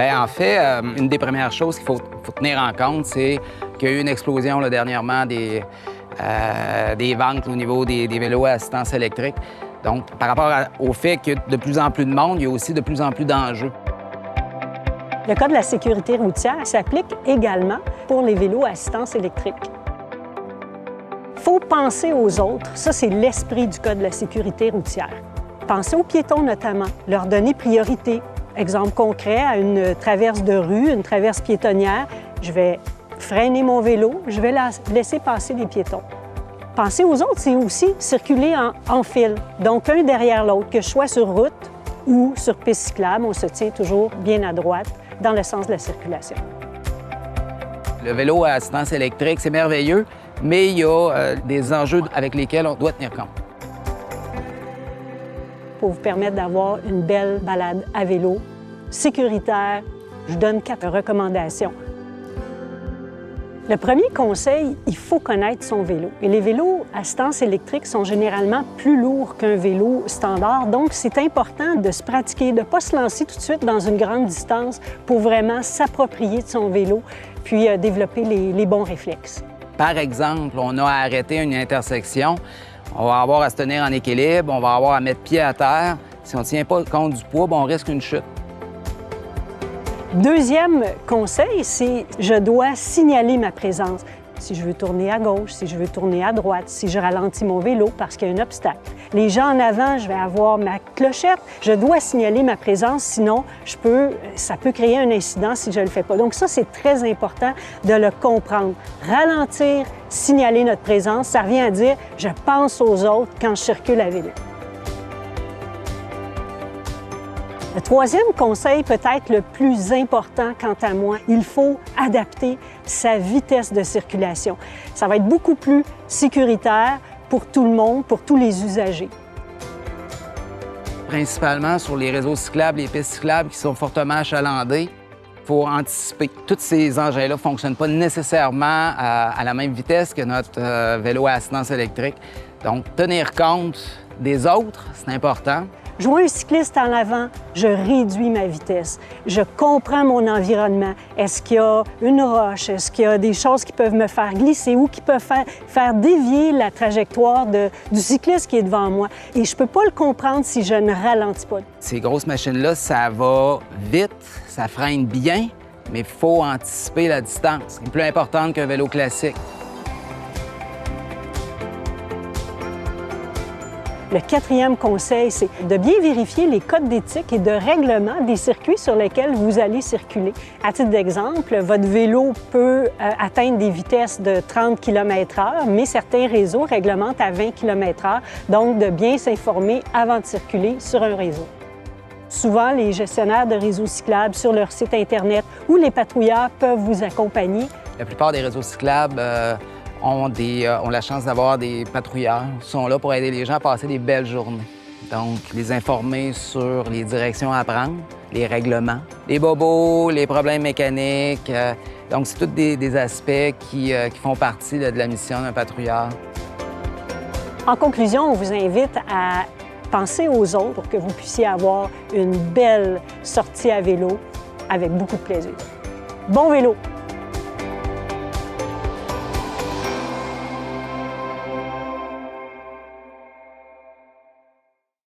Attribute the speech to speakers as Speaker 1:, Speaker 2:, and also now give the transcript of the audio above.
Speaker 1: Bien, en fait, une des premières choses qu'il faut tenir en compte, c'est qu'il y a eu une explosion là, dernièrement des ventes au niveau des vélos à assistance électrique. Donc, par rapport au fait qu'il y a de plus en plus de monde, il y a aussi de plus en plus d'enjeux.
Speaker 2: Le Code de la sécurité routière s'applique également pour les vélos à assistance électrique. Il faut penser aux autres. Ça, c'est l'esprit du Code de la sécurité routière. Penser aux piétons notamment, leur donner priorité. Exemple concret, à une traverse de rue, une traverse piétonnière, je vais freiner mon vélo, je vais laisser passer les piétons. Penser aux autres, c'est aussi circuler en file, donc un derrière l'autre, que je sois sur route ou sur piste cyclable, on se tient toujours bien à droite dans le sens de la circulation.
Speaker 1: Le vélo à assistance électrique, c'est merveilleux, mais il y a des enjeux avec lesquels on doit tenir compte.
Speaker 2: Pour vous permettre d'avoir une belle balade à vélo, sécuritaire, je donne 4 recommandations. Le premier conseil, il faut connaître son vélo. Et les vélos à assistance électrique sont généralement plus lourds qu'un vélo standard, donc c'est important de se pratiquer, de ne pas se lancer tout de suite dans une grande distance pour vraiment s'approprier de son vélo, puis développer les bons réflexes.
Speaker 1: Par exemple, on a à arrêter une intersection, on va avoir à se tenir en équilibre, on va avoir à mettre pied à terre. Si on ne tient pas compte du poids, on risque une chute.
Speaker 2: Deuxième conseil, c'est je dois signaler ma présence. Si je veux tourner à gauche, si je veux tourner à droite, si je ralentis mon vélo parce qu'il y a un obstacle. Les gens en avant, je vais avoir ma clochette. Je dois signaler ma présence, sinon ça peut créer un incident si je ne le fais pas. Donc ça, c'est très important de le comprendre. Ralentir, signaler notre présence, ça revient à dire je pense aux autres quand je circule à vélo. Le troisième conseil, peut-être le plus important quant à moi, il faut adapter sa vitesse de circulation. Ça va être beaucoup plus sécuritaire pour tout le monde, pour tous les usagers.
Speaker 1: Principalement sur les réseaux cyclables, les pistes cyclables qui sont fortement achalandées, il faut anticiper. Tous ces engins-là ne fonctionnent pas nécessairement à la même vitesse que notre vélo à assistance électrique. Donc, tenir compte des autres, c'est important.
Speaker 2: Je vois un cycliste en avant, je réduis ma vitesse. Je comprends mon environnement. Est-ce qu'il y a une roche? Est-ce qu'il y a des choses qui peuvent me faire glisser ou qui peuvent faire dévier la trajectoire du cycliste qui est devant moi? Et je ne peux pas le comprendre si je ne ralentis pas.
Speaker 1: Ces grosses machines-là, ça va vite, ça freine bien, mais il faut anticiper la distance. C'est plus importante qu'un vélo classique.
Speaker 2: Le quatrième conseil, c'est de bien vérifier les codes d'éthique et de règlement des circuits sur lesquels vous allez circuler. À titre d'exemple, votre vélo peut atteindre des vitesses de 30 km/h, mais certains réseaux réglementent à 20 km/h, donc de bien s'informer avant de circuler sur un réseau. Souvent, les gestionnaires de réseaux cyclables sur leur site Internet ou les patrouilleurs peuvent vous accompagner.
Speaker 1: La plupart des réseaux cyclables ont la chance d'avoir des patrouilleurs qui sont là pour aider les gens à passer des belles journées. Donc, les informer sur les directions à prendre, les règlements, les bobos, les problèmes mécaniques. Donc, c'est tous des aspects qui font partie de la mission d'un patrouilleur.
Speaker 2: En conclusion, on vous invite à penser aux autres pour que vous puissiez avoir une belle sortie à vélo avec beaucoup de plaisir. Bon vélo!